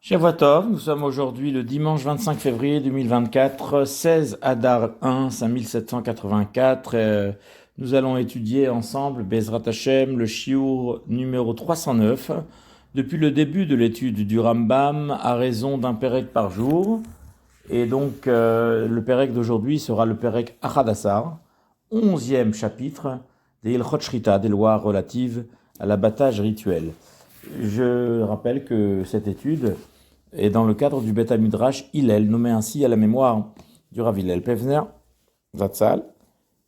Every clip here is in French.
Shavua Tov, nous sommes aujourd'hui le dimanche 25 février 2024, 16 Adar 1, 5784. Nous allons étudier ensemble Bezrat Hashem, le Shiur numéro 309, depuis le début de l'étude du Rambam, à raison d'un Pérec par jour. Et donc le Pérec d'aujourd'hui sera le Pérec Achadassar, 11e chapitre des Ilchot Shrita, des lois relatives à l'abattage rituel. Je rappelle que cette étude est dans le cadre du Beth Midrash Hillel, nommé ainsi à la mémoire du Rav Hillel Pevner, Zatzal.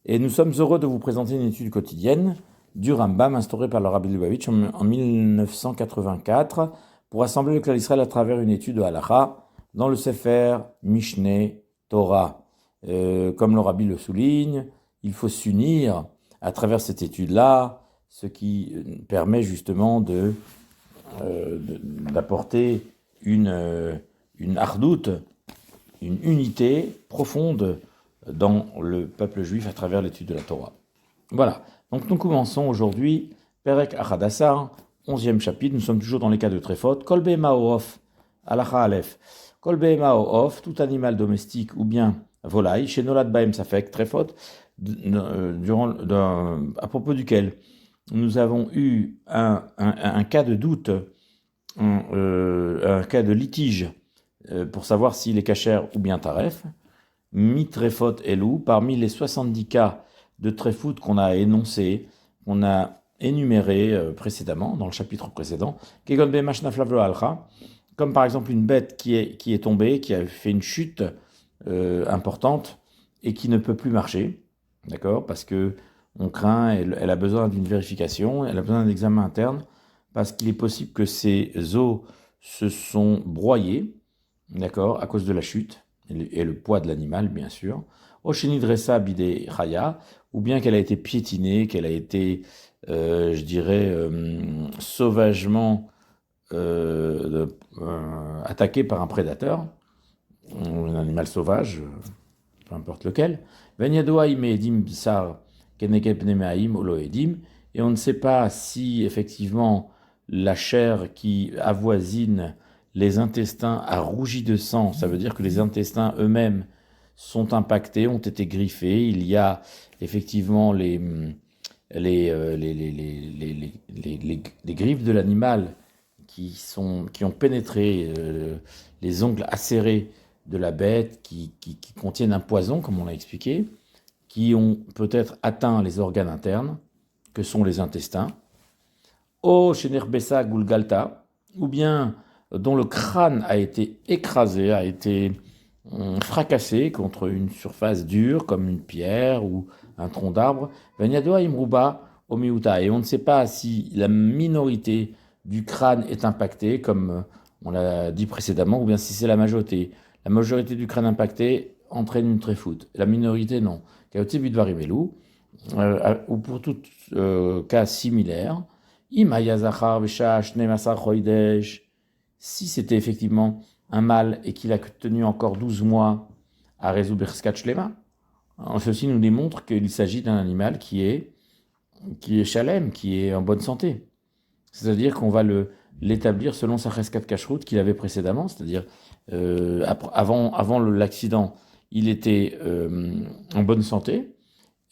Et nous sommes heureux de vous présenter une étude quotidienne du Rambam instaurée par le Rabbi Lubavitch en 1984 pour assembler le Klal Israël à travers une étude de Halacha dans le Sefer Mishneh Torah. Comme le Rabbi le souligne, il faut s'unir à travers cette étude-là, ce qui permet justement d'apporter une hardout, une unité profonde dans le peuple juif à travers l'étude de la Torah. Voilà, donc nous commençons aujourd'hui Perek Achadassar, 11e chapitre, nous sommes toujours dans les cas de Tréfot. Kol behema o of, halacha aleph. Kol behema o of, tout animal domestique ou bien volaille, chez Nolad Baem Safek, Tréfot, à propos duquel nous avons eu un cas de doute, un cas de litige pour savoir s'il est kasher ou bien taref, mitrefot elou, parmi les 70 cas de tréfout qu'on a énoncés, qu'on a énumérés précédemment, dans le chapitre précédent, comme par exemple une bête qui est tombée, qui a fait une chute importante et qui ne peut plus marcher, d'accord, parce que on craint, elle a besoin d'une vérification, elle a besoin d'un examen interne, parce qu'il est possible que ses os se sont broyés, d'accord, à cause de la chute, et le poids de l'animal, bien sûr. Oshenidressa bide chaya, ou bien qu'elle a été piétinée, qu'elle a été, je dirais, sauvagement attaquée par un prédateur, un animal sauvage, peu importe lequel. Venyadoa ime edim sar kenekep nemeaim oloedim, et on ne sait pas si effectivement la chair qui avoisine les intestins a rougi de sang, ça veut dire que les intestins eux-mêmes sont impactés, ont été griffés. Il y a effectivement les griffes de l'animal qui ont pénétré les ongles acérés de la bête, qui contiennent un poison, comme on l'a expliqué, qui ont peut-être atteint les organes internes, que sont les intestins, O Shenerbessa Gulgalta, ou bien dont le crâne a été écrasé, a été fracassé contre une surface dure comme une pierre ou un tronc d'arbre, Venyadoa Imruba Omiuta, et on ne sait pas si la minorité du crâne est impactée, comme on l'a dit précédemment, ou bien si c'est la majorité. La majorité du crâne impacté entraîne une tréfoute, la minorité non. Kaotse Bidvarimelu, ou pour tout cas similaire, si c'était effectivement un mâle et qu'il a tenu encore 12 mois à Rezuberskat Shlema, ceci nous démontre qu'il s'agit d'un animal qui est shalem, qui est en bonne santé. C'est-à-dire qu'on va l'établir selon sa Cheskat Kashrut qu'il avait précédemment, c'est-à-dire avant l'accident, il était en bonne santé,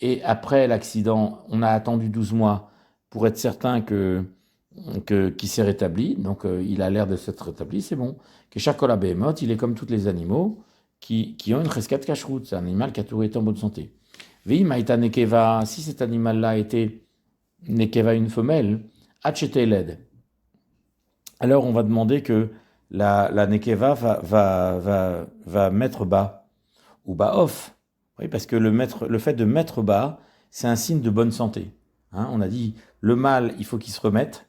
et après l'accident, on a attendu 12 mois pour être certain qu'il s'est rétabli, donc il a l'air de s'être rétabli, c'est bon. Que Shakola Behemoth, il est comme tous les animaux qui ont une Cheskat Kashrut, c'est un animal qui a toujours été en bonne santé. Ve'imaita Nekeva, si cet animal-là était Nekeva, une femelle, Hachete Led, alors on va demander que la Nekeva va mettre bas, ou bas off. Oui, parce que le fait de mettre bas, c'est un signe de bonne santé. Hein, on a dit, le mâle, il faut qu'il se remette,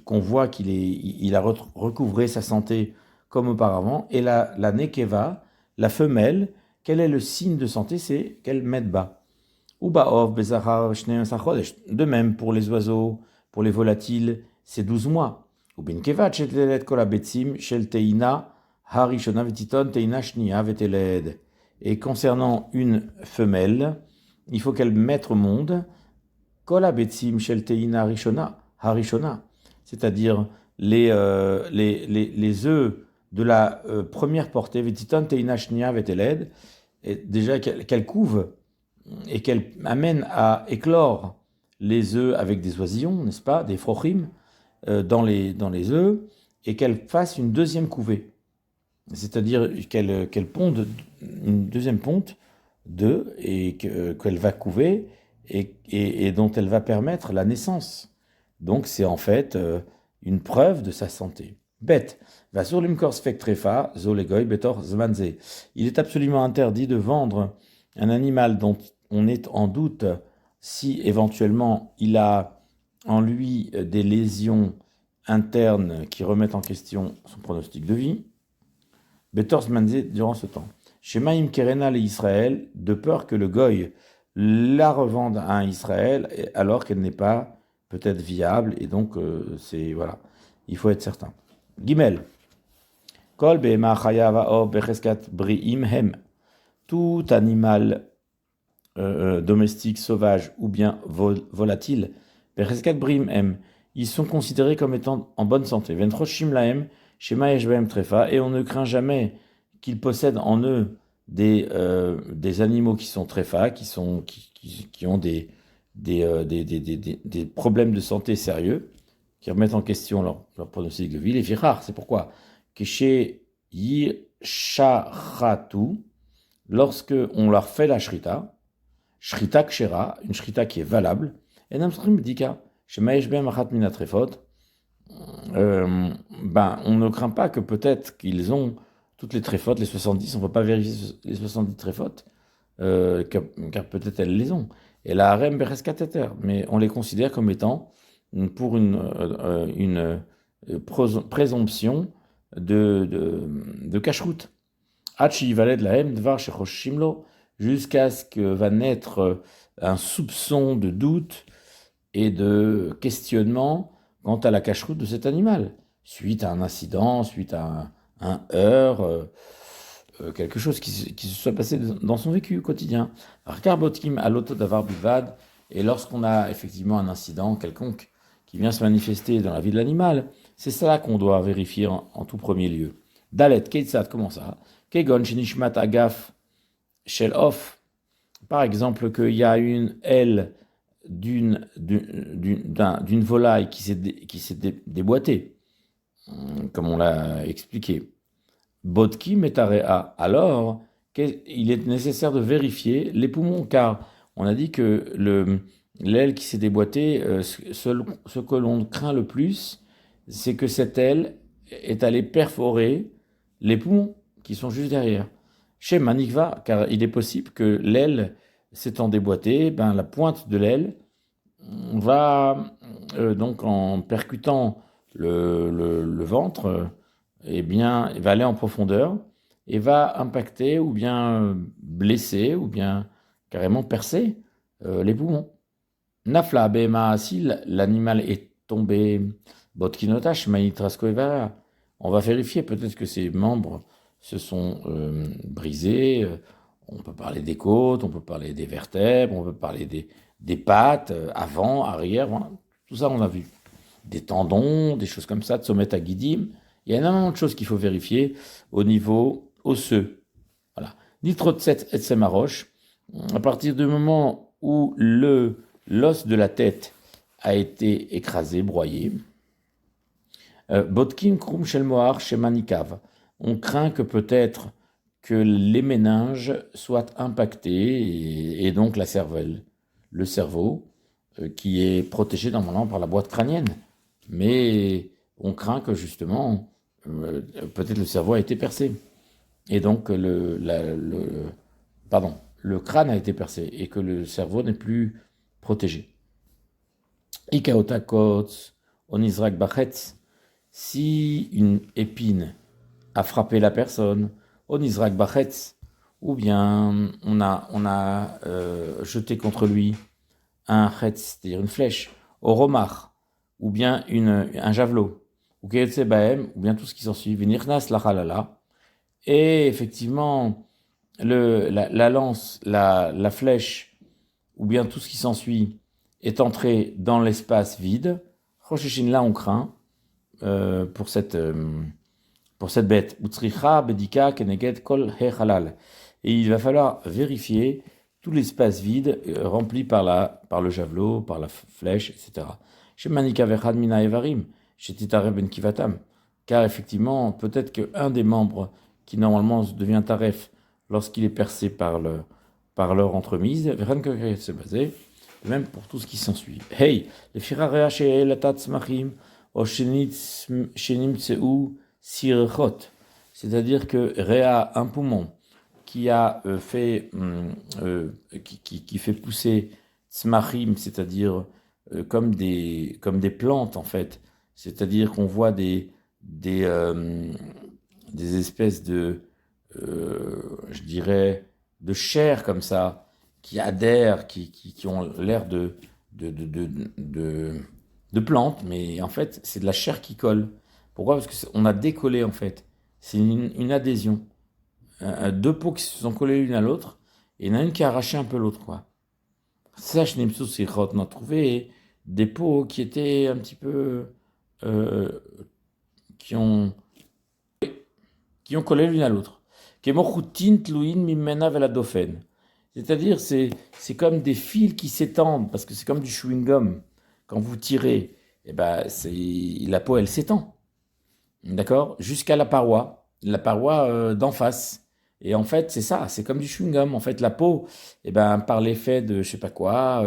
qu'on voit qu'il a recouvré sa santé comme auparavant. Et la nekeva, la femelle, quel est le signe de santé? C'est qu'elle mette bas. De même, pour les oiseaux, pour les volatiles, c'est 12 mois. Et concernant une femelle, il faut qu'elle mette au monde Kol habetzim shel teina harishona, c'est-à-dire les œufs de la première portée, Vetiton Teina Shnia Veteled, et déjà qu'elle couve et qu'elle amène à éclore les œufs avec des oisillons, n'est-ce pas, des frochim, dans les œufs, et qu'elle fasse une deuxième couvée. C'est-à-dire qu'elle ponde une deuxième ponte d'œufs et qu'elle va couver et dont elle va permettre la naissance. Donc c'est en fait une preuve de sa santé. Bête. Va sur l'imkor spectrefa, zolegoy betor zmanze. Il est absolument interdit de vendre un animal dont on est en doute si éventuellement il a en lui des lésions internes qui remettent en question son pronostic de vie. Betor zmanze durant ce temps. Shemaim kerena le Israël, de peur que le goy la revende à un Israël alors qu'elle n'est pas peut-être viable, et donc c'est voilà, il faut être certain. Gimel. Kol behema chayava o becheskat bri'im hem. Tout animal domestique, sauvage ou bien volatile, becheskat bri'im hem, ils sont considérés comme étant en bonne santé. Ventroshim lahem shema yesh behem trefa, et on ne craint jamais qu'ils possèdent en eux des animaux qui sont trefa, qui ont des problèmes de santé sérieux, qui remettent en question leur pronostic de vie. Les firars, c'est pourquoi que chez Yisharatu, lorsque on leur fait la shrita kshera, une shrita qui est valable, et namstrim dika, chez Maeshbem achat minatrefot, on ne craint pas que peut-être qu'ils ont toutes les tréfotes, les 70, on ne peut pas vérifier les 70 tréfotes, car peut-être elles les ont. Et la harem bereskateter, mais on les considère comme étant pour une présomption de cacheroute. Hachi valed lahem dvar shechoshimlo, jusqu'à ce que va naître un soupçon de doute et de questionnement quant à la cacheroute de cet animal, suite à un incident, suite à un heurt, quelque chose qui se soit passé dans son vécu quotidien. Arkarbotkim aloto davar bivad, et lorsqu'on a effectivement un incident quelconque qui vient se manifester dans la vie de l'animal, c'est cela qu'on doit vérifier en tout premier lieu. Dalet, Keitzat, comment ça? Kegon, Shinishmat Agaf, Shel Off. Par exemple, qu'il y a une aile d'une volaille qui s'est déboîtée, comme on l'a expliqué. Bodki metarea. Alors, il est nécessaire de vérifier les poumons, car on a dit que l'aile qui s'est déboîtée, ce que l'on craint le plus, c'est que cette aile est allée perforer les poumons qui sont juste derrière. Chez Manikva, car il est possible que l'aile s'étant déboîtée, la pointe de l'aile va, donc en percutant le ventre, va aller en profondeur et va impacter ou bien blesser ou bien carrément percer les poumons. Nafla bema, si l'animal est tombé, botkinotash maïtraskoeva, on va vérifier peut-être que ses membres se sont brisés. On peut parler des côtes, on peut parler des vertèbres, on peut parler des pattes, avant, arrière, voilà. Tout ça on a vu. Des tendons, des choses comme ça, de sommet à guidim. Il y a énormément de choses qu'il faut vérifier au niveau osseux. Voilà. Nitrotset et semaroche, à partir du moment où l'os de la tête a été écrasé, broyé. Botkin krum shel moar shemanikav. On craint que peut-être que les méninges soient impactés et donc la cervelle, le cerveau, qui est protégé normalement par la boîte crânienne. Mais on craint que justement, peut-être le cerveau a été percé. Et donc le crâne a été percé et que le cerveau n'est plus protégé. Ikaotakotz, onizrak bachetz, si une épine a frappé la personne, onizrak bachetz, ou bien on a jeté contre lui un chetz, c'est-à-dire une flèche, au romar, ou bien un javelot, ou baem, ou bien tout ce qui s'ensuit, vinirnas lachalala, et effectivement la lance, la flèche, ou bien tout ce qui s'ensuit, est entré dans l'espace vide. Rosheshin, là on craint pour cette bête. Utsricha bedika keneged kol halal. Et il va falloir vérifier tout l'espace vide rempli par le javelot, par la flèche, etc. Shemanika vechad mina evarim, shetitare ben kivatam. Car effectivement, peut-être qu'un des membres qui normalement devient taref lorsqu'il est percé par leur entremise, veran que se baser, même pour tout ce qui s'ensuit. Hey, le firarea she'elatat smachim, o shenim tseu sirchot. C'est-à-dire que Réa, un poumon, qui a qui fait pousser tsmachim, c'est-à-dire comme des plantes en fait, c'est-à-dire qu'on voit des espèces de, je dirais, de chair comme ça, qui adhèrent, qui ont l'air de plantes, mais en fait c'est de la chair qui colle. Pourquoi? Parce qu'on a décollé en fait. C'est une adhésion. Deux peaux qui se sont collées l'une à l'autre, et il y en a une qui a arraché un peu l'autre, quoi. Ça, on a trouvé des peaux qui étaient un petit peu... qui ont collé l'une à l'autre. C'est-à-dire, c'est comme des fils qui s'étendent, parce que c'est comme du chewing-gum. Quand vous tirez, eh ben, la peau, elle s'étend. D'accord? Jusqu'à la paroi d'en face. Et en fait, c'est ça, c'est comme du chewing-gum. En fait, la peau, eh ben, par l'effet de je sais pas quoi,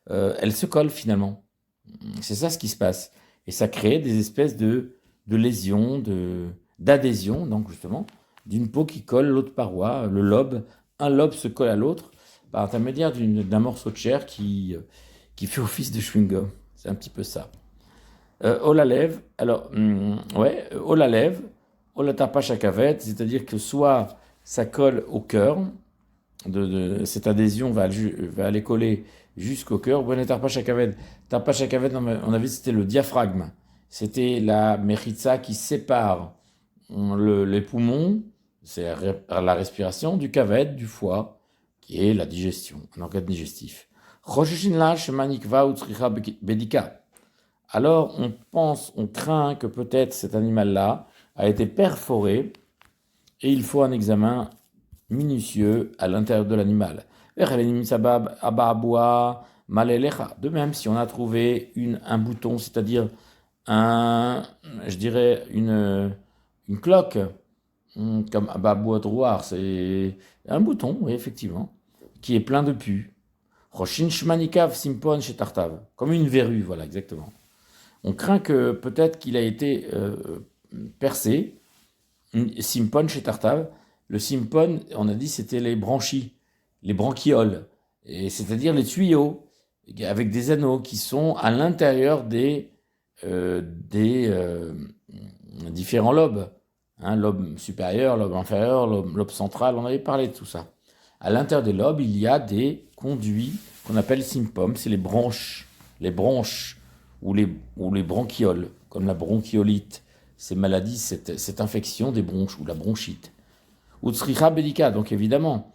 elle se colle finalement. C'est ça ce qui se passe. Et ça crée des espèces de lésions, d'adhésion, donc justement, d'une peau qui colle l'autre paroi, le lobe. Un lobe se colle à l'autre par intermédiaire d'un morceau de chair qui fait office de chewing-gum. C'est un petit peu ça. Olalev, alors, Olalev, Olatapa Shakavet, c'est-à-dire que soit ça colle au cœur, cette adhésion va aller coller jusqu'au cœur. Tarpa Shakavet, on a vu c'était le diaphragme, c'était la mechitza qui sépare les poumons, c'est la respiration, du kaved, du foie, qui est la digestion, un organe digestif. Rosheshinla Shemanikva Utsricha Bedika. Alors on craint que peut-être cet animal-là a été perforé et il faut un examen minutieux à l'intérieur de l'animal. De même, si on a trouvé un bouton, c'est-à-dire je dirais une cloque, comme Ababoua Drouar, c'est un bouton, oui, effectivement, qui est plein de pus. Roshin Shmanikav Simpon chez Tartav, comme une verrue, voilà, exactement. On craint que peut-être qu'il a été percé, simpon chez Tartav. Le simpon, on a dit, c'était les branchies, les branchioles, et c'est-à-dire les tuyaux avec des anneaux qui sont à l'intérieur des différents lobes, hein, lobe supérieur, lobe inférieur, lobe central. On avait parlé de tout ça. À l'intérieur des lobes, il y a des conduits qu'on appelle simpom, c'est les branches ou les bronchioles, comme la bronchiolite, ces maladies, cette infection des bronches ou la bronchite. Utsricha Bedika, donc évidemment,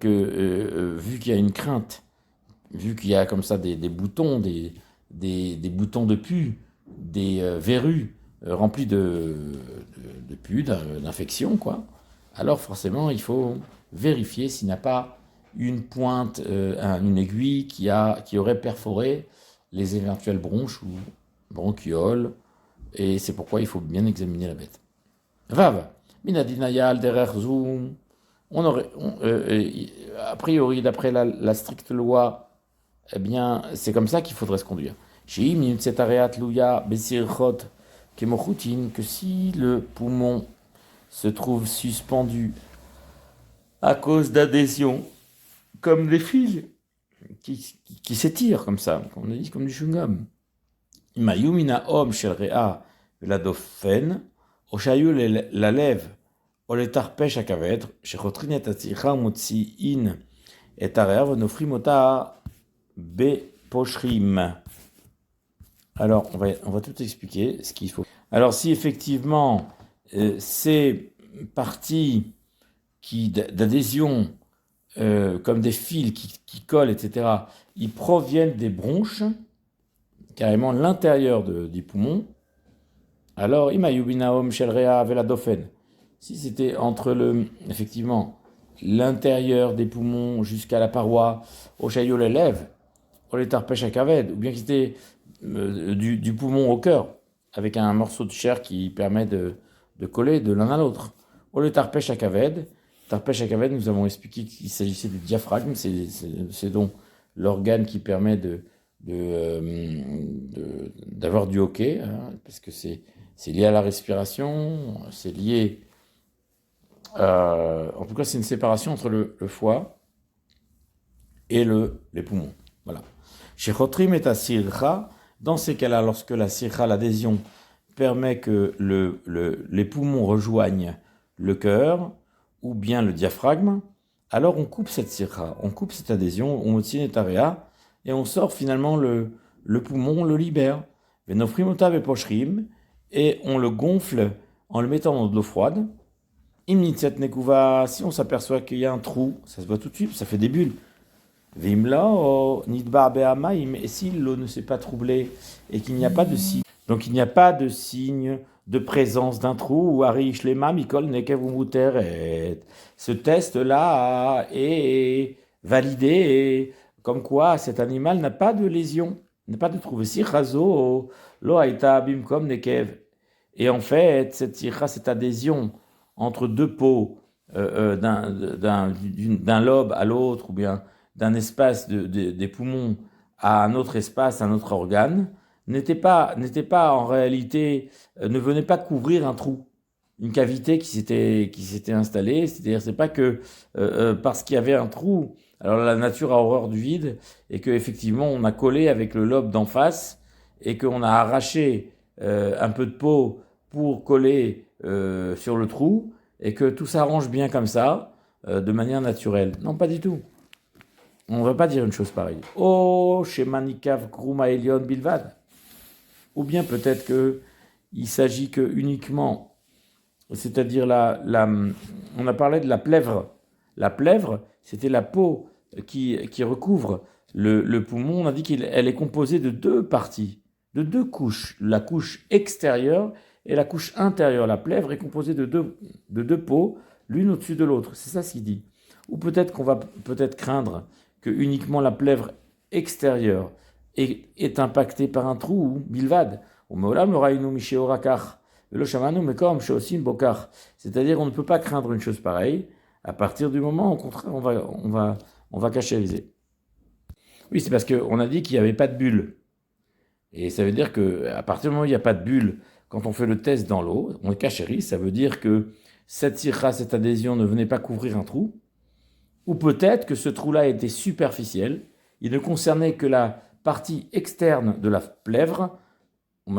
que vu qu'il y a une crainte, vu qu'il y a comme ça des boutons, des boutons de pus, des verrues remplies de pus, d'infections, quoi, alors forcément il faut vérifier s'il n'y a pas une pointe, une aiguille qui aurait perforé les éventuelles bronches ou bronchioles, et c'est pourquoi il faut bien examiner la bête. Vav, minadinayal derer zoom. A priori, d'après la stricte loi, eh bien, c'est comme ça qu'il faudrait se conduire. Que si le poumon se trouve suspendu à cause d'adhésion, comme des fils qui s'étirent comme ça, comme on a dit, comme du chewing-gum. Mayumina om shel rea veladofen, oshayu la lève. Oletarpesh akavet, shechotrin et atzircha motziin et areav nofrimota beposhrim. Alors, on va tout expliquer ce qu'il faut. Alors, si effectivement ces parties d'adhésion, comme des fils qui collent, etc., ils proviennent des bronches, carrément l'intérieur des poumons, Alors, imayubinaom shelrea veladofen. Si c'était entre effectivement, l'intérieur des poumons jusqu'à la paroi, au chaillot les lèvres, au létarpèche à kaved, ou bien que c'était du poumon au cœur, avec un morceau de chair qui permet de coller de l'un à l'autre. Au létarpèche à kaved, tarpèche à kaved, nous avons expliqué qu'il s'agissait du diaphragme, c'est donc l'organe qui permet d'avoir du hoquet, hein, parce que c'est lié à la respiration, c'est lié. En tout cas, c'est une séparation entre le foie et les poumons. Voilà. Chez Chotrim et Sircha, dans ces cas-là, lorsque la sircha, l'adhésion, permet que les poumons rejoignent le cœur ou bien le diaphragme, alors on coupe cette sircha, on coupe cette adhésion, on tient area et on sort finalement le poumon, on le libère. Venofrimota veposhrim, et on le gonfle en le mettant dans de l'eau froide. Imnitzet nekuva, si on s'aperçoit qu'il y a un trou, ça se voit tout de suite, ça fait des bulles. Vimla, nidbar be'amaim, et si l'eau ne s'est pas troublée et qu'il n'y a pas de signe, donc il n'y a pas de signe de présence d'un trou, ou arish lema mikol nekevumuteret. Ce test-là est validé, comme quoi cet animal n'a pas de lésion, n'a pas de trou. Si razo lo aita bimkom nekev. Et en fait, cette adhésion entre deux peaux, d'un lobe à l'autre, ou bien d'un espace des poumons à un autre espace, un autre organe, n'était pas en réalité, ne venait pas couvrir un trou, une cavité qui s'était installée. C'est-à-dire, c'est pas que parce qu'il y avait un trou, alors la nature a horreur du vide, et que effectivement on a collé avec le lobe d'en face, et qu'on a arraché un peu de peau pour coller sur le trou, et que tout s'arrange bien comme ça, de manière naturelle. Non, pas du tout. On ne va pas dire une chose pareille. Oh, chez Manikav Gruma Elion Bilvad. Ou bien peut-être qu'il s'agit que uniquement, c'est-à-dire on a parlé de la plèvre. La plèvre, c'était la peau qui recouvre le poumon. On a dit qu'elle est composée de deux parties, de deux couches. La couche extérieure et la couche intérieure. La plèvre est composée de deux peaux, l'une au-dessus de l'autre. C'est ça ce qu'il dit. Ou peut-être qu'on va peut-être craindre que uniquement la plèvre extérieure est impactée par un trou, bilvad. C'est-à-dire on ne peut pas craindre une chose pareille. À partir du moment, au contraire, on va cachériser. Oui, c'est parce qu'on a dit qu'il n'y avait pas de bulle. Et ça veut dire qu'à partir du moment où il n'y a pas de bulle, quand on fait le test dans l'eau, on cachérise, ça veut dire que cette sircha, cette adhésion ne venait pas couvrir un trou. Ou peut-être que ce trou-là était superficiel, il ne concernait que la partie externe de la plèvre. Et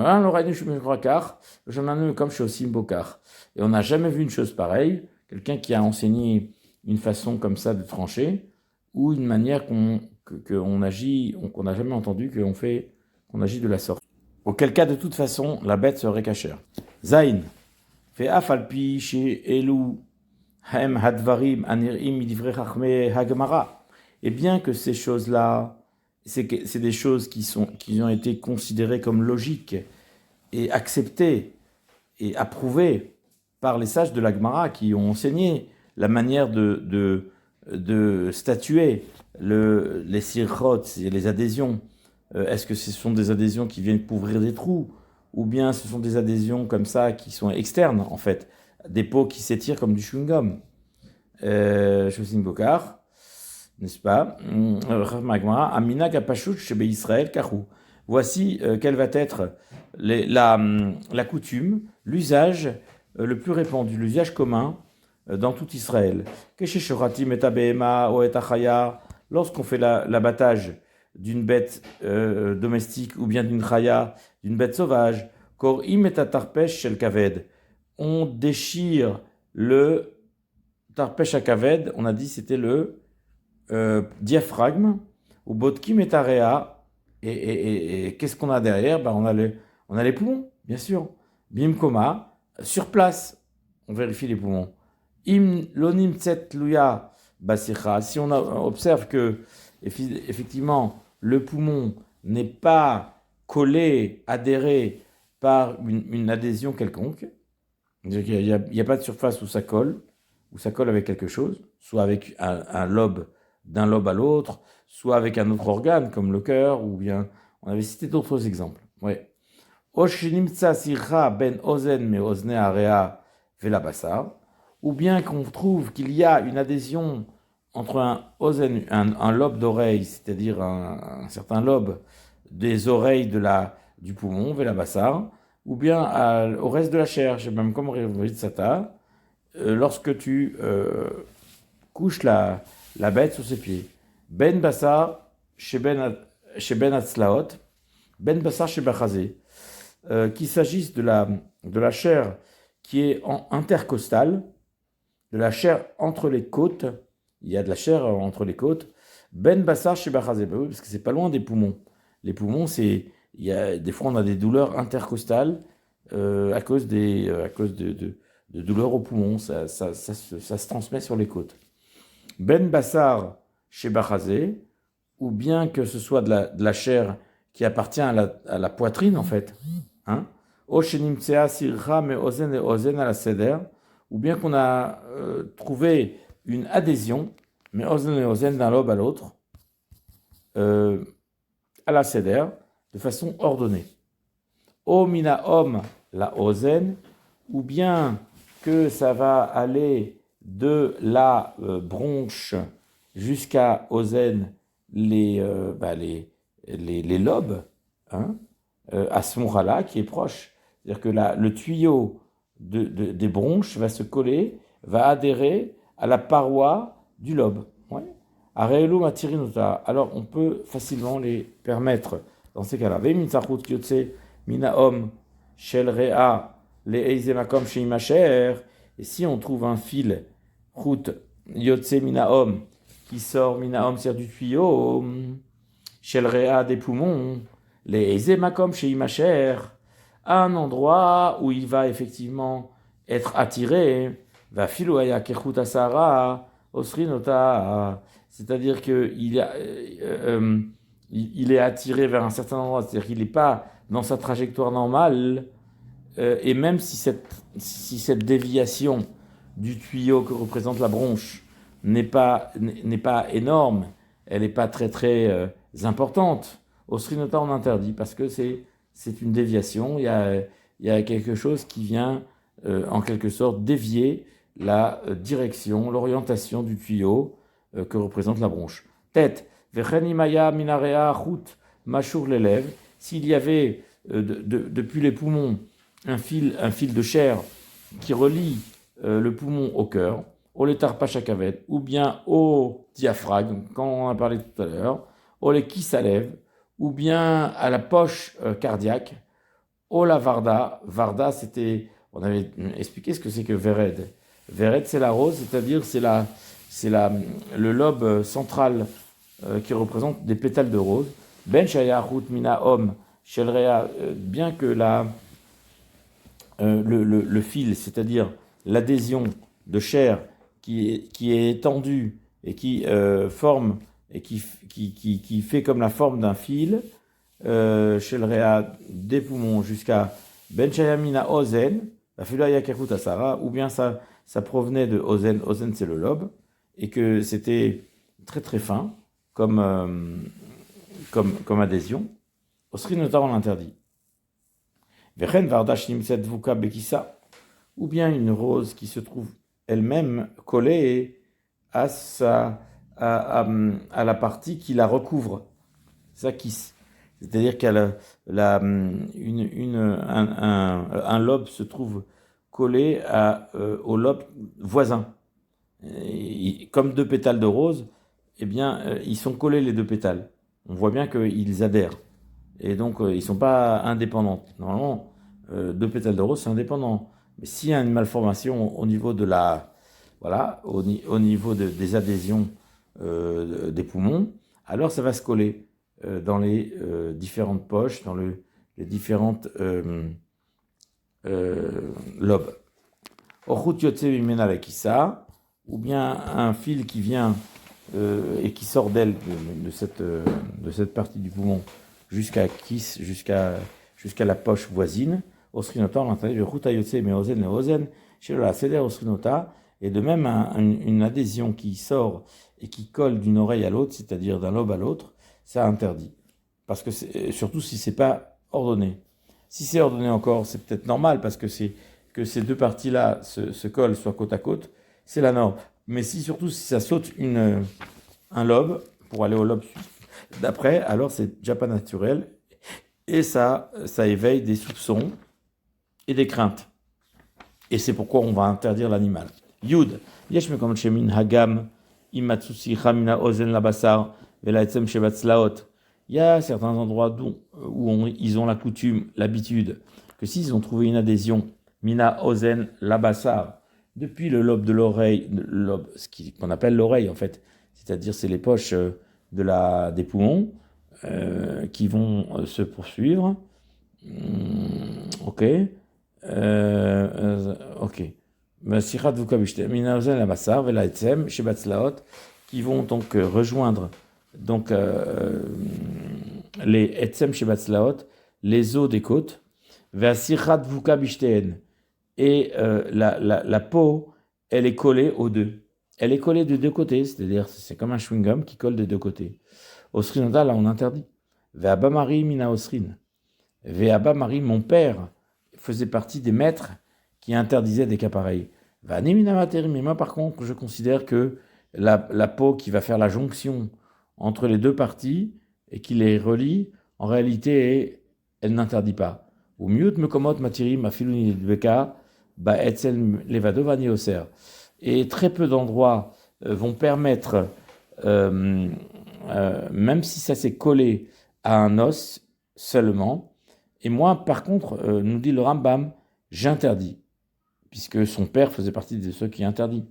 on n'a jamais vu une chose pareille, quelqu'un qui a enseigné une façon comme ça de trancher, ou une manière qu'on agit, qu'on n'a jamais entendu, qu'on agit de la sorte. Auquel cas, de toute façon, la bête serait cachère. Zain, fait afalpi chez Elou. Et bien que ces choses-là, c'est des choses qui ont été considérées comme logiques et acceptées et approuvées par les sages de la Gemara qui ont enseigné la manière de statuer les sirchot et les adhésions. Est-ce que ce sont des adhésions qui viennent couvrir des trous, ou bien ce sont des adhésions comme ça qui sont externes en fait, des peaux qui s'étirent comme du chewing-gum. Chosim Bokar, n'est-ce pas? Amina Kapashut Shebe Israël Karou. Voici quelle va être la coutume, l'usage le plus répandu, l'usage commun dans tout Israël. Lorsqu'on fait l'abattage d'une bête domestique ou bien d'une chaya, d'une bête sauvage, Kor im et tarpesh shel kaved, on déchire le tarpesh à kaved, on a dit c'était le diaphragme, ou botkim et area, et qu'est-ce qu'on a derrière? On a les poumons, bien sûr. Bim koma, sur place, on vérifie les poumons. Im lonim tset luya basicha, si on observe que effectivement le poumon n'est pas collé, adhéré par une adhésion quelconque. C'est-à-dire qu'il n'y a pas de surface où ça colle avec quelque chose, soit avec un lobe, d'un lobe à l'autre, soit avec un autre organe, comme le cœur, ou bien, on avait cité d'autres exemples. Ouais. Oshinimtsa sircha ben ozen me ozne area vela basar, ou bien qu'on trouve qu'il y a une adhésion entre un lobe d'oreille, c'est-à-dire un certain lobe des oreilles du poumon, vela basar, ou bien au reste de la chair, même comme Rivrit Sata, lorsque tu couches la bête sous ses pieds. Ben Bassar chez Ben Atzlaot, Ben Bassar chez Bachazé, qu'il s'agisse de la chair qui est intercostale, de la chair entre les côtes, il y a de la chair entre les côtes, Ben Bassar chez Bachazé, parce que c'est pas loin des poumons. Les poumons, des fois on a des douleurs intercostales à cause de douleurs aux poumons, ça se transmet sur les côtes. Ben Bassar chez Bachazé, ou bien que ce soit de la chair qui appartient à la poitrine en fait, hein? Ou bien qu'on a trouvé une adhésion, mais ozen et ozen d'un lobe à l'autre, à la seder, de façon ordonnée. O mina om la ozen, ou bien que ça va aller de la bronche jusqu'à ozen, les lobes, hein, à ce moment-là, qui est proche. C'est-à-dire que le tuyau des bronches va se coller, va adhérer à la paroi du lobe. Ouais. Areelu matirinota. Alors on peut facilement les permettre dans ces cas-là. Ve'mitzachut kyotse minaom shel rea le'eizemakom sheimacher. Et si on trouve un fil chut yotse minaom qui sort minaom, c'est du tuyau shel rea des poumons, le'eizemakom sheimacher, à un endroit où il va effectivement être attiré, va filoaya kechut asara osrinota, c'est-à-dire qu'il il est attiré vers un certain endroit, c'est-à-dire qu'il n'est pas dans sa trajectoire normale, et même si cette déviation du tuyau que représente la bronche n'est pas énorme, elle n'est pas très très importante, osrinota on interdit, parce que c'est une déviation, il y a quelque chose qui vient en quelque sorte dévier la direction, l'orientation du tuyau que représente la bronche. Tête, vechenimaya minarea chut mashur l'élève, s'il y avait depuis les poumons un fil de chair qui relie le poumon au cœur, au létar pachakavet, ou bien au diaphragme, quand on en a parlé tout à l'heure, au les qui s'alève, ou bien à la poche cardiaque, au la varda. Varda, on avait expliqué ce que c'est que Vered. Vered, c'est la rose, c'est-à-dire le lobe central qui représente des pétales de rose. Ben shayachut mina om shelrea, bien que le fil, c'est-à-dire l'adhésion de chair qui est étendue et qui forme et qui fait comme la forme d'un fil, chez le réa des poumons jusqu'à Ben Shayamina Ozen, la Filaya Kakut Asara, ou bien ça provenait de Ozen, Ozen c'est le lobe, et que c'était très très fin comme adhésion. Osri notamment l'interdit. Vechen Vardash Nimset Vuka Bekissa, ou bien une rose qui se trouve elle-même collée à la partie qui la recouvre, sa kiss. C'est-à-dire qu'un lobe se trouve collé au lobe voisin. Et comme deux pétales de rose, eh bien, ils sont collés les deux pétales. On voit bien qu'ils adhèrent. Et donc, ils ne sont pas indépendants. Normalement, deux pétales de rose, c'est indépendant. Mais s'il y a une malformation au niveau de au niveau des adhésions des poumons, alors ça va se coller dans les différentes poches, dans les différentes lobes. Ochut yotse mimena lekissa, ou bien un fil qui vient et qui sort d'elle, de cette partie du poumon, jusqu'à la poche voisine. Osrinota, on l'interdit, le Ruta Yotse, mais Ozen, le Ozen, chez la Seder Osrinota, et de même une adhésion qui sort et qui colle d'une oreille à l'autre, c'est-à-dire d'un lobe à l'autre, ça interdit. Parce que surtout si c'est pas ordonné. Si c'est ordonné encore, c'est peut-être normal, parce que c'est que ces deux parties-là se collent, soit côte à côte, c'est la norme. Mais surtout si ça saute un lobe, pour aller au lobe d'après, alors c'est déjà pas naturel, et ça éveille des soupçons et des craintes. Et c'est pourquoi on va interdire l'animal. Yud, yesh mekom shemin hagam imatsusi chamina ozen labasar velaetzem shebatzlaot. Il y a certains endroits où ils ont la coutume, l'habitude, que s'ils ont trouvé une adhésion, mina ozen labasar, depuis le lobe de l'oreille, ce qu'on appelle l'oreille en fait, c'est-à-dire c'est les poches des poumons qui vont se poursuivre. Ok. Ok. Qui vont donc rejoindre donc, les etzem shebatzlaot, les os des côtes, et la peau, elle est collée aux deux. Elle est collée de deux côtés, c'est-à-dire c'est comme un chewing-gum qui colle des deux côtés. Osrinota, là on interdit. Ve'aba Mari mina osrin. Ve'aba Mari, mon père, faisait partie des maîtres qui interdisaient des cas pareils. Ve'ani mina materi, mais moi par contre, je considère que la peau qui va faire la jonction entre les deux parties et qui les relie, en réalité, elle n'interdit pas. Ou mieux me commode matiri ma filuni beka ba etzel levado vani oser. Et très peu d'endroits vont permettre, même si ça s'est collé à un os seulement. Et moi, par contre, nous dit le Rambam, j'interdis, puisque son père faisait partie de ceux qui interdit.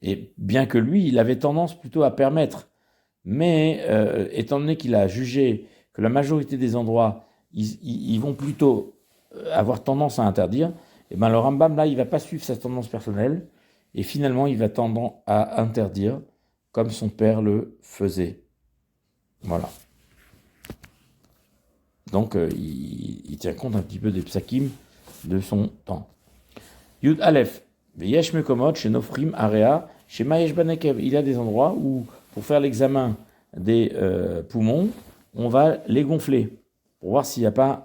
Et bien que lui, il avait tendance plutôt à permettre, mais étant donné qu'il a jugé que la majorité des endroits, ils vont plutôt avoir tendance à interdire, et bien le Rambam, là, il ne va pas suivre sa tendance personnelle, et finalement, il va tendre à interdire, comme son père le faisait. Voilà. Donc, il tient compte un petit peu des psakim de son temps. Yud Aleph, Veyesh Mekomot, chez Nofrim, Area, chez Mayesh Banekev. Il y a des endroits où, pour faire l'examen des poumons, on va les gonfler pour voir s'il n'y a pas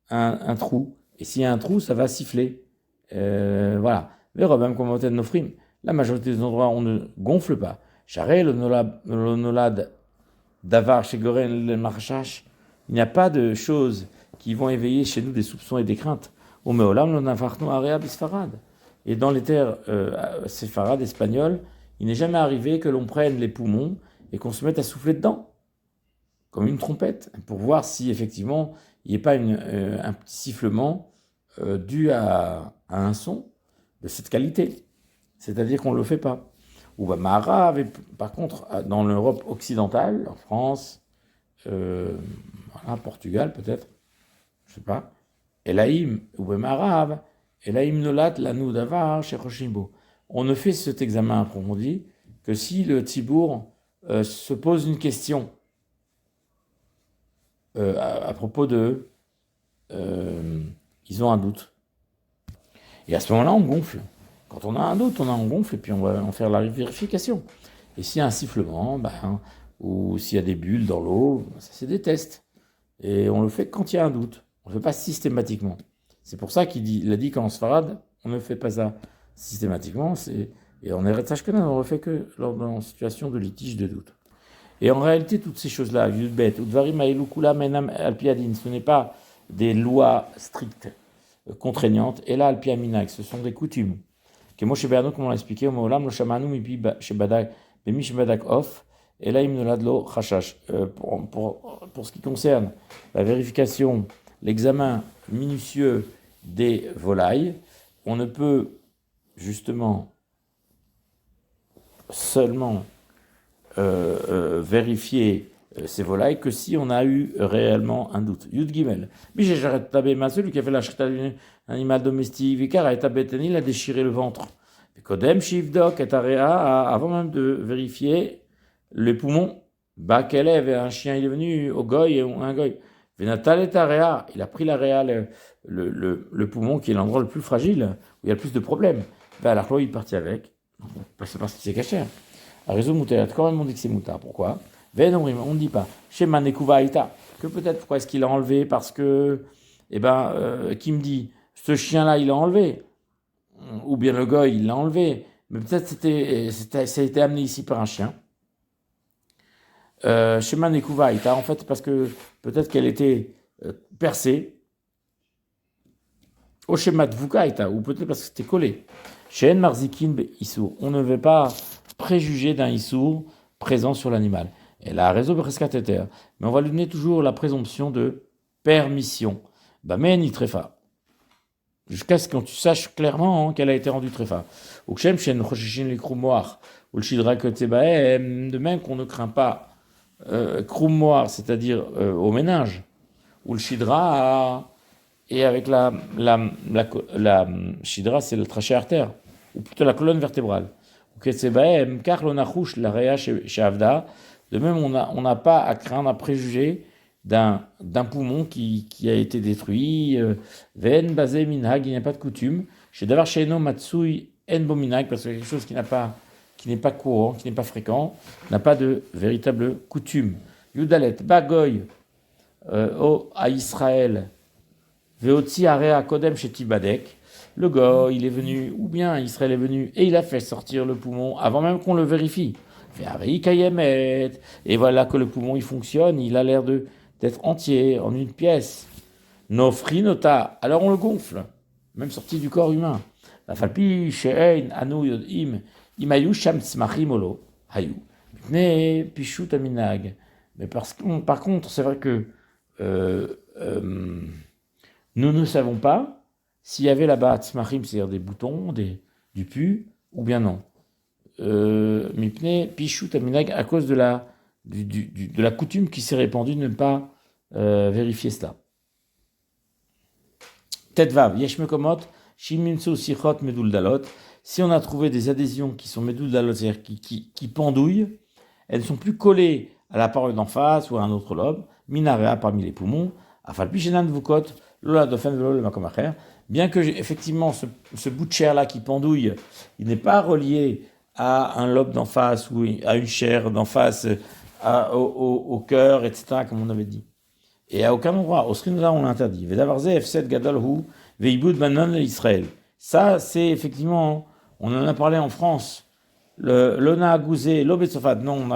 un trou. Et s'il y a un trou, ça va siffler. Voilà. Mais Robem Komoten Nofrim, la majorité des endroits, on ne gonfle pas. Charé, le nolad davar chez Goren le marchash. Il n'y a pas de choses qui vont éveiller chez nous des soupçons et des craintes. Et dans les terres séfarades espagnoles, il n'est jamais arrivé que l'on prenne les poumons et qu'on se mette à souffler dedans, comme une trompette, pour voir si effectivement il n'y a pas un petit sifflement dû à un son de cette qualité. C'est-à-dire qu'on ne le fait pas. Ou Mahara, par contre, dans l'Europe occidentale, en France, voilà, Portugal peut-être, je ne sais pas, Elaïm, ou Mahara, Elaïm nolat lanou davar chez Roshimbo. On ne fait cet examen approfondi que si le Tzibour se pose une question à propos de... ils ont un doute. Et à ce moment-là, on gonfle. Quand on a un doute, on gonfle et puis on va en faire la vérification. Et s'il y a un sifflement, ou s'il y a des bulles dans l'eau, ça c'est des tests. Et on le fait quand il y a un doute. On ne le fait pas systématiquement. C'est pour ça qu'il a dit qu'en Sfarad, on ne fait pas ça systématiquement. Et en Eretz Ashkenaz, on ne le fait que en situation de litige de doute. Et en réalité, toutes ces choses-là, Yudbet, Udvarim Aïlou Kula Menam Alpiadin, ce n'est pas des lois strictes, contraignantes. Et là, Alpiaminac, ce sont des coutumes. Que Moshe Berno, comme on l'a expliqué, au Molam, le Shamanu, Mipi Shebadak, Bemi Shebadak Off, et là, Imnoladlo Chachash. Pour ce qui concerne la vérification, l'examen minutieux des volailles, on ne peut justement seulement vérifier ces volailles que si on a eu réellement un doute. Yud Gimel. Celui qui a fait la shrita d'un animal domestique, Vikara et Tabetani, il a déchiré le ventre. Kodem Shivdok et Area, avant même de vérifier les poumons, Bakelev, un chien, il est venu au goy, un goy. Venatal et Area, il a pris l'area, le poumon qui est l'endroit le plus fragile, où il y a le plus de problèmes. Alors il est parti avec, c'est parce qu'il s'est caché. A raison moutar, quand même on dit que c'est moutard. Pourquoi? On ne dit pas. Chez Manekuva Ita, que peut-être pourquoi est-ce qu'il a enlevé? Parce que, qui me dit, ce chien-là il l'a enlevé, ou bien le gars il l'a enlevé, mais peut-être ça a été amené ici par un chien. Chez Manekuva Ita, en fait, parce que peut-être qu'elle était percée. Au schéma de Vukaita, ou peut-être parce que c'était collé. Chez En Marzikin Issour, on ne veut pas préjuger d'un Issour présent sur l'animal. Et la raison mais on va lui donner toujours la présomption de permission. Mais ni tréfa. Jusqu'à ce que tu saches clairement qu'elle a été rendue tréfa. Ou Kshem Shen Rosheshin les Kroumoir, ou le Shidra Kotsebaem, de même qu'on ne craint pas Kroumoir, c'est-à-dire au ménage, ou le Shidra. Et avec la shidra, c'est le trachéa artère, ou plutôt la colonne vertébrale. De même, on n'a pas à craindre, à préjuger d'un poumon qui a été détruit. Ven, basé, minhag, il n'y a pas de coutume. Chez Davar Sheino, Matsui, En Bominag, parce que quelque chose qui n'est pas courant, qui n'est pas fréquent, n'a pas de véritable coutume. Yudalet, Bagoy, à Israël, Veotzi Area Kodem chez Tibadek, le gars, il est venu, ou bien Israël est venu, et il a fait sortir le poumon avant même qu'on le vérifie. Et voilà que le poumon, il fonctionne, il a l'air d'être entier, en une pièce. Nofrinota, alors on le gonfle, même sorti du corps humain. La falpi, she'ein, anu yodim, imayu sham tzmachim olo, hayu. Ne pichut aminag. Mais par contre, c'est vrai que nous ne savons pas s'il y avait là-bas tzmachim, c'est-à-dire des boutons, du pu, ou bien non. Mipne pichut aminag, à cause de la coutume qui s'est répandue de ne pas vérifier cela. Tetvav, yesh mekomot, shimimsu sichot meduldalot. Si on a trouvé des adhésions qui sont meduldalot, c'est-à-dire qui pendouillent, elles ne sont plus collées à la paroi d'en face ou à un autre lobe, minarea parmi les poumons, afalpi shenan vukot, lola dofen velo le makomacher. Bien que effectivement ce bout de chair là qui pendouille, il n'est pas relié à un lobe d'en face ou à une chair d'en face, au cœur, etc., comme on avait dit. Et à aucun endroit, au Srinada, on l'interdit. Vedavarze F7 Gadol Hu Veibud Manan Israël. Ça, c'est effectivement, on en a parlé en France. L'ona agouzé, l'obetsofat, non,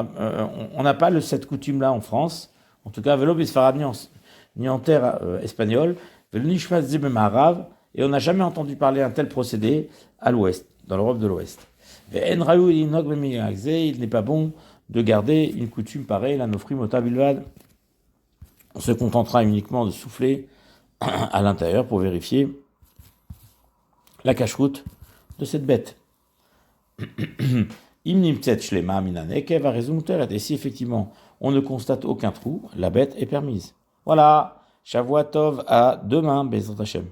on n'a pas cette coutume-là en France. En tout cas, l'obetsfarad ni en terre espagnole, velnishmat zibem arabe, et on n'a jamais entendu parler d'un tel procédé à l'ouest, dans l'Europe de l'Ouest. Il n'est pas bon de garder une coutume pareille, la nofrim otabilvad. On se contentera uniquement de souffler à l'intérieur pour vérifier la cache-route de cette bête. Et si effectivement on ne constate aucun trou, la bête est permise. Voilà, Shavuot Tov, à demain, Bezrat Hashem.